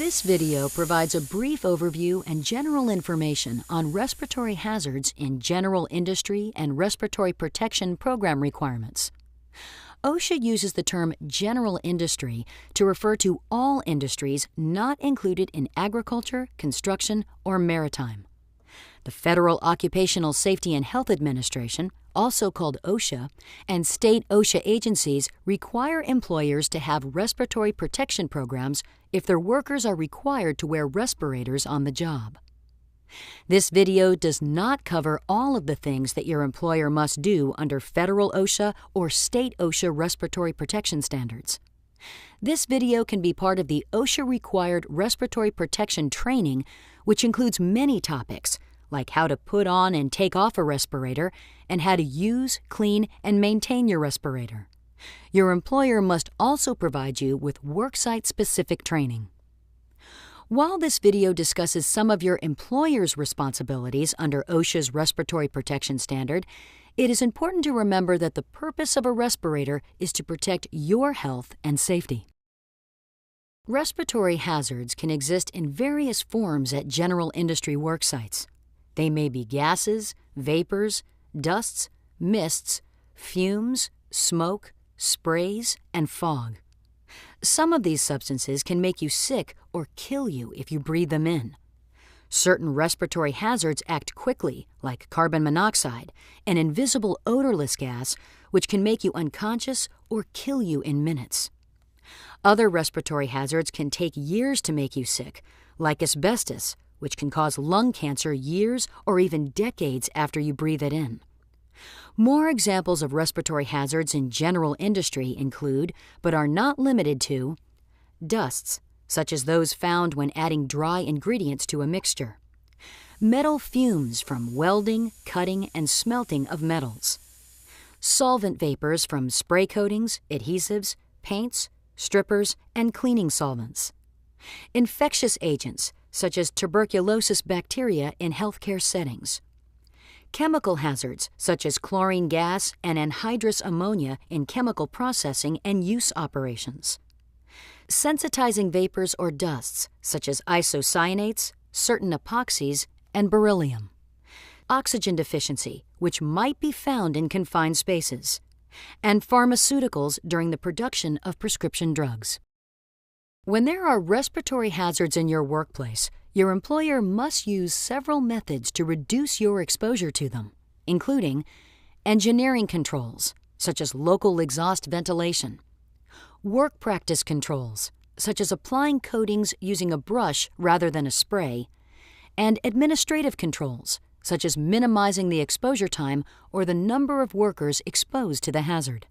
This video provides a brief overview and general information on respiratory hazards in general industry and respiratory protection program requirements. OSHA uses the term general industry to refer to all industries not included in agriculture, construction, or maritime. The Federal Occupational Safety and Health Administration, also called OSHA, and state OSHA agencies require employers to have respiratory protection programs if their workers are required to wear respirators on the job. This video does not cover all of the things that your employer must do under federal OSHA or state OSHA respiratory protection standards. This video can be part of the OSHA-required respiratory protection training, which includes many topics, like how to put on and take off a respirator, and how to use, clean, and maintain your respirator. Your employer must also provide you with worksite-specific training. While this video discusses some of your employer's responsibilities under OSHA's respiratory protection standard, it is important to remember that the purpose of a respirator is to protect your health and safety. Respiratory hazards can exist in various forms at general industry work sites. They may be gases, vapors, dusts, mists, fumes, smoke, sprays, and fog. Some of these substances can make you sick or kill you if you breathe them in. Certain respiratory hazards act quickly, like carbon monoxide, an invisible odorless gas which can make you unconscious or kill you in minutes. Other respiratory hazards can take years to make you sick, like asbestos, which can cause lung cancer years or even decades after you breathe it in. More examples of respiratory hazards in general industry include, but are not limited to, dusts, such as those found when adding dry ingredients to a mixture, metal fumes from welding, cutting, and smelting of metals, solvent vapors from spray coatings, adhesives, paints, strippers, and cleaning solvents, infectious agents, such as tuberculosis bacteria in healthcare settings, chemical hazards such as chlorine gas and anhydrous ammonia in chemical processing and use operations, sensitizing vapors or dusts such as isocyanates, certain epoxies, and beryllium, oxygen deficiency, which might be found in confined spaces, and pharmaceuticals during the production of prescription drugs. When there are respiratory hazards in your workplace, your employer must use several methods to reduce your exposure to them, including engineering controls, such as local exhaust ventilation, work practice controls, such as applying coatings using a brush rather than a spray, and administrative controls, such as minimizing the exposure time or the number of workers exposed to the hazard.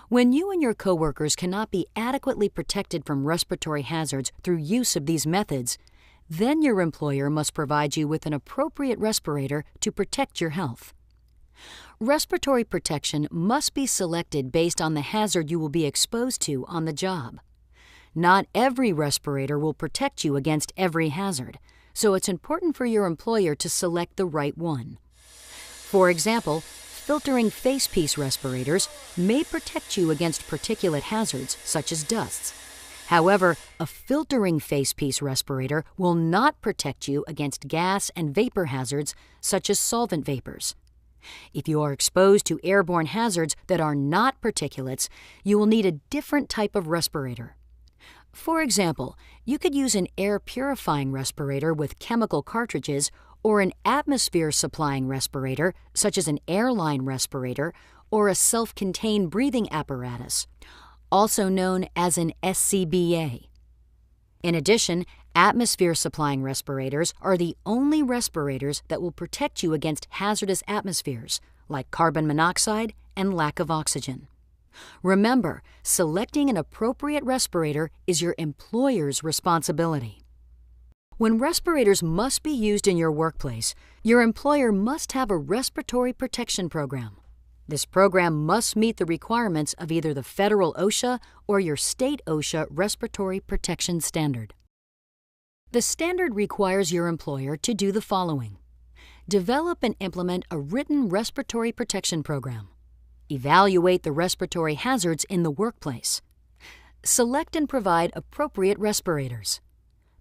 When you and your coworkers cannot be adequately protected from respiratory hazards through use of these methods, then your employer must provide you with an appropriate respirator to protect your health. Respiratory protection must be selected based on the hazard you will be exposed to on the job. Not every respirator will protect you against every hazard, so it's important for your employer to select the right one. For example, filtering facepiece respirators may protect you against particulate hazards such as dusts. However, a filtering facepiece respirator will not protect you against gas and vapor hazards such as solvent vapors. If you are exposed to airborne hazards that are not particulates, you will need a different type of respirator. For example, you could use an air purifying respirator with chemical cartridges or an atmosphere-supplying respirator, such as an airline respirator or a self-contained breathing apparatus, also known as an SCBA. In addition, atmosphere-supplying respirators are the only respirators that will protect you against hazardous atmospheres, like carbon monoxide and lack of oxygen. Remember, selecting an appropriate respirator is your employer's responsibility. When respirators must be used in your workplace, your employer must have a respiratory protection program. This program must meet the requirements of either the federal OSHA or your state OSHA respiratory protection standard. The standard requires your employer to do the following: develop and implement a written respiratory protection program, evaluate the respiratory hazards in the workplace, select and provide appropriate respirators,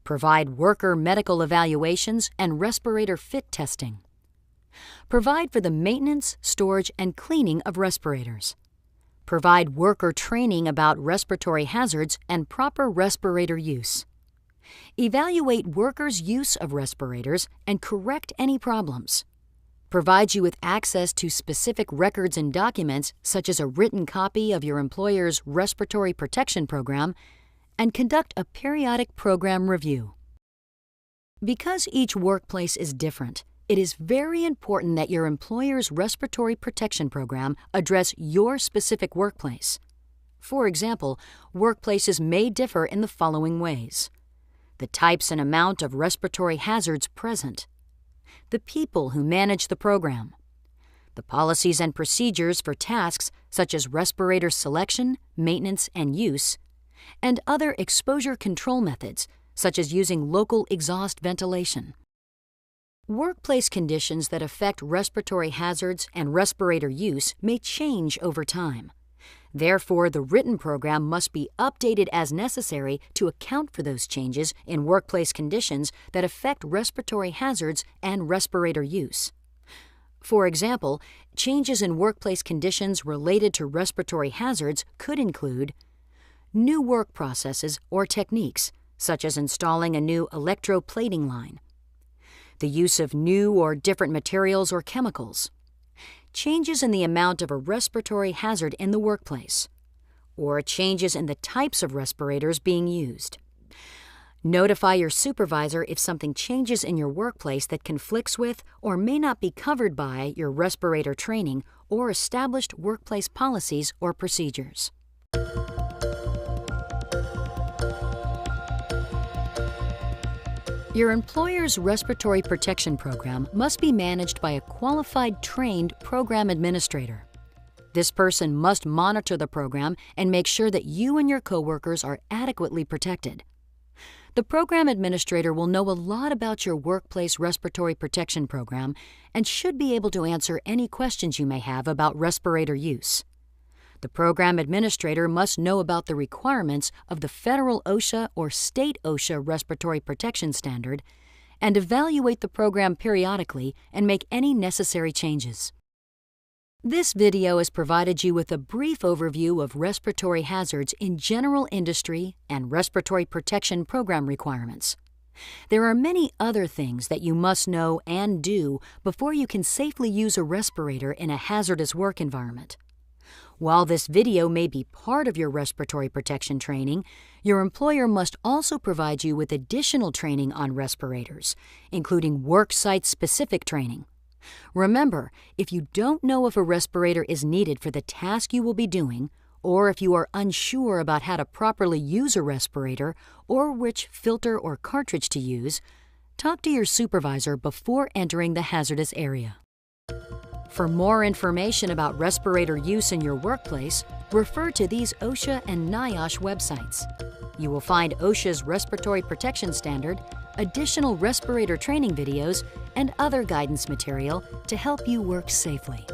Provide worker medical evaluations and respirator fit testing. Provide for the maintenance, storage, and cleaning of respirators. Provide worker training about respiratory hazards and proper respirator use. Evaluate workers' use of respirators and correct any problems. Provide you with access to specific records and documents such as a written copy of your employer's Respiratory Protection Program, and conduct a periodic program review. Because each workplace is different, it is very important that your employer's Respiratory Protection Program address your specific workplace. For example, workplaces may differ in the following ways: the types and amount of respiratory hazards present, the people who manage the program, the policies and procedures for tasks such as respirator selection, maintenance, and use, and other exposure control methods such as using local exhaust ventilation. Workplace conditions that affect respiratory hazards and respirator use may change over time. Therefore, the written program must be updated as necessary to account for those changes in workplace conditions that affect respiratory hazards and respirator use. For example, changes in workplace conditions related to respiratory hazards could include new work processes or techniques, such as installing a new electroplating line, the use of new or different materials or chemicals, changes in the amount of a respiratory hazard in the workplace, or changes in the types of respirators being used. Notify your supervisor if something changes in your workplace that conflicts with or may not be covered by your respirator training or established workplace policies or procedures. Your employer's Respiratory Protection Program must be managed by a qualified, trained program administrator. This person must monitor the program and make sure that you and your coworkers are adequately protected. The program administrator will know a lot about your workplace respiratory protection program and should be able to answer any questions you may have about respirator use. The program administrator must know about the requirements of the federal OSHA or state OSHA respiratory protection standard and evaluate the program periodically and make any necessary changes. This video has provided you with a brief overview of respiratory hazards in general industry and respiratory protection program requirements. There are many other things that you must know and do before you can safely use a respirator in a hazardous work environment. While this video may be part of your respiratory protection training, your employer must also provide you with additional training on respirators, including work-site-specific training. Remember, if you don't know if a respirator is needed for the task you will be doing, or if you are unsure about how to properly use a respirator or which filter or cartridge to use, talk to your supervisor before entering the hazardous area. For more information about respirator use in your workplace, refer to these OSHA and NIOSH websites. You will find OSHA's Respiratory Protection Standard, additional respirator training videos, and other guidance material to help you work safely.